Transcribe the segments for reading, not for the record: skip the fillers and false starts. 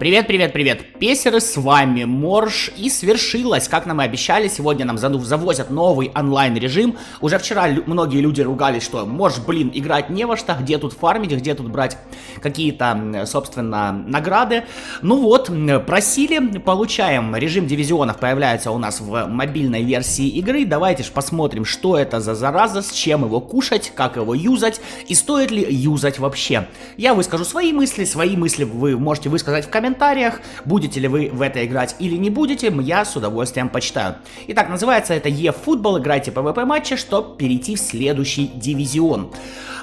Привет, привет, привет, песеры, с вами Морж, и свершилось, как нам и обещали, сегодня нам завозят новый онлайн-режим. Уже вчера многие люди ругались, что Морж, блин, играть не во что, где тут фармить, где тут брать какие-то, собственно, награды. Ну вот, просили, получаем, режим дивизионов появляется у нас в мобильной версии игры. Давайте же посмотрим, что это за зараза, с чем его кушать, как его юзать и стоит ли юзать вообще. Я выскажу свои мысли вы можете высказать в комментариях, будете ли вы в это играть или не будете, я с удовольствием почитаю. Итак, называется это eFootball, играйте PvP матчи, чтобы перейти в следующий дивизион.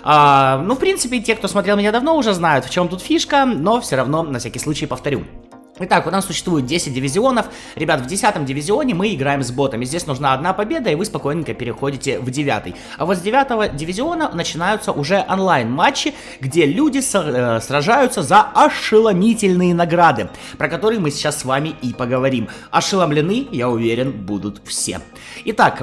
Ну, в принципе, те, кто смотрел меня давно, уже знают, в чем тут фишка, но все равно на всякий случай повторю. Итак, у нас существует 10 дивизионов. Ребят, в 10 дивизионе мы играем с ботами. Здесь нужна одна победа, и вы спокойненько переходите в 9. А вот с 9 дивизиона начинаются уже онлайн-матчи, где люди сражаются за ошеломительные награды, про которые мы сейчас с вами и поговорим. Ошеломлены, я уверен, будут все. Итак,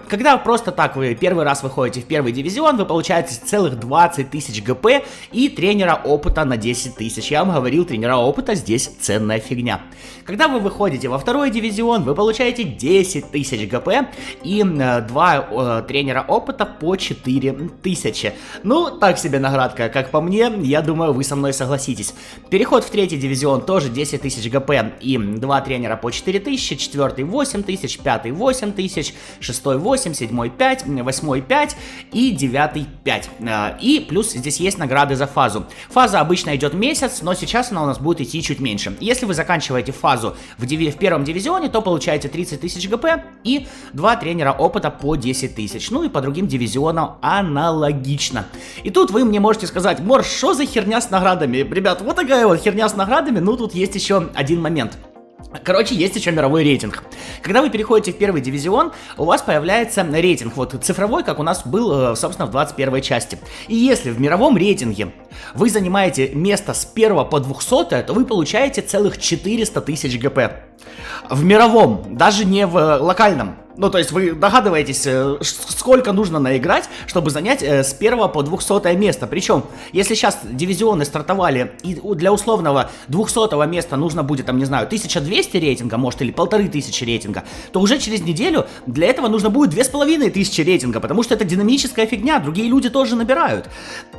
когда просто так вы первый раз выходите в первый дивизион, вы получаете целых 20 тысяч ГП и тренера опыта на 10 тысяч. Я вам говорил, тренера опыта здесь ценная фигня. Когда вы выходите во второй дивизион, вы получаете 10 тысяч ГП и 2 тренера опыта по 4 тысячи. Ну, так себе наградка, как по мне, я думаю, вы со мной согласитесь. Переход в третий дивизион тоже 10 тысяч ГП и 2 тренера по 4 тысячи, четвертый 8 тысяч, пятый 8 тысяч, шестой 8, седьмой 5, восьмой 5 и 9 5. И плюс здесь есть награды за фазу. Фаза обычно идет месяц, но сейчас она у нас будет идти чуть меньше. Если вы заканчиваете фазу в первом дивизионе, то получаете 30 тысяч ГП и 2 тренера опыта по 10 тысяч. Ну и по другим дивизионам аналогично. И тут вы мне можете сказать: Морж, что за херня с наградами? Ребят, вот такая вот херня с наградами, ну тут есть еще один момент. Короче, есть еще мировой рейтинг. Когда вы переходите в первый дивизион, у вас появляется рейтинг, вот цифровой, как у нас был, собственно, в 21 части. И если в мировом рейтинге вы занимаете место с 1 по 200, то вы получаете целых 400 тысяч ГП. В мировом, даже не в локальном. Ну, то есть вы догадываетесь, сколько нужно наиграть, чтобы занять с 1 по 200 место. Причем, если сейчас дивизионы стартовали, и для условного 200 места нужно будет, там, не знаю, 1200 рейтинга, может, или 1500 рейтинга, то уже через неделю для этого нужно будет 2500 рейтинга, потому что это динамическая фигня, другие люди тоже набирают.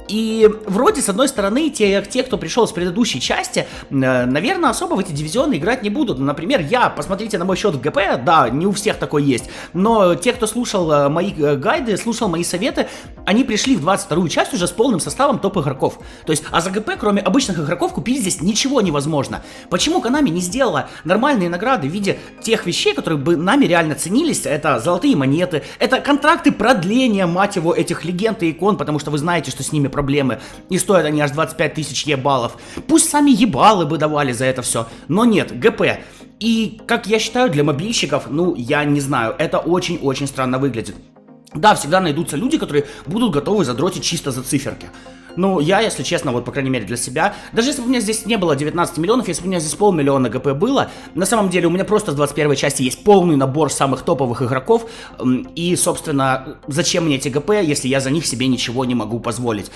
И вроде, с одной стороны, те, кто пришел с предыдущей части, наверное, особо в эти дивизионы играть не будут. Например, посмотрите на мой счет в ГП, да, не у всех такой есть. Но те, кто слушал мои гайды, слушал мои советы, они пришли в 22-ю часть уже с полным составом топ-игроков. То есть, а за ГП, кроме обычных игроков, купить здесь ничего невозможно. Почему Konami не сделала нормальные награды в виде тех вещей, которые бы нами реально ценились? Это золотые монеты, это контракты продления, мать его, этих легенд и икон, потому что вы знаете, что с ними проблемы, и стоят они аж 25 тысяч ебалов. Пусть сами ебалы бы давали за это все, но нет, ГП. И, как я считаю, для мобильщиков, ну, я не знаю, это очень-очень странно выглядит. Да, всегда найдутся люди, которые будут готовы задротить чисто за циферки. Ну, я, если честно, вот, по крайней мере, для себя, даже если бы у меня здесь не было 19 миллионов, если бы у меня здесь 500 000 ГП было, на самом деле у меня просто в 21 части есть полный набор самых топовых игроков, и, собственно, зачем мне эти ГП, если я за них себе ничего не могу позволить?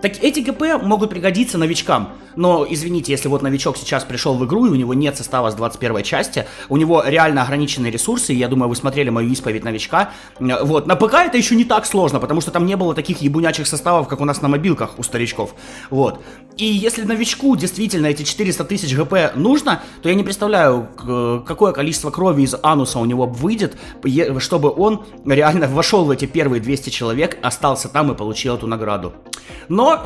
Так эти ГП могут пригодиться новичкам, но, извините, если вот новичок сейчас пришел в игру, и у него нет состава с 21 части, у него реально ограниченные ресурсы, и я думаю, вы смотрели мою исповедь новичка, вот, на ПК это еще не так сложно, потому что там не было таких ебунячих составов, как у нас на мобилках у старичков, вот. И если новичку действительно эти 400 тысяч ГП нужно, то я не представляю, какое количество крови из ануса у него выйдет, чтобы он реально вошел в эти первые 200 человек, остался там и получил эту награду. Но,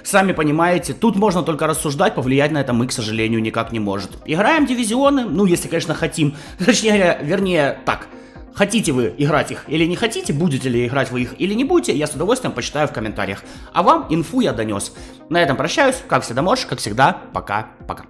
сами понимаете, тут можно только рассуждать, повлиять на это мы, к сожалению, никак не может. Играем дивизионы, ну, если, конечно, хотим. Точнее, вернее, так. Хотите вы играть их или не хотите, будете ли играть вы их или не будете, я с удовольствием почитаю в комментариях. А вам инфу я донес. На этом прощаюсь, как всегда, Морж, как всегда, пока-пока.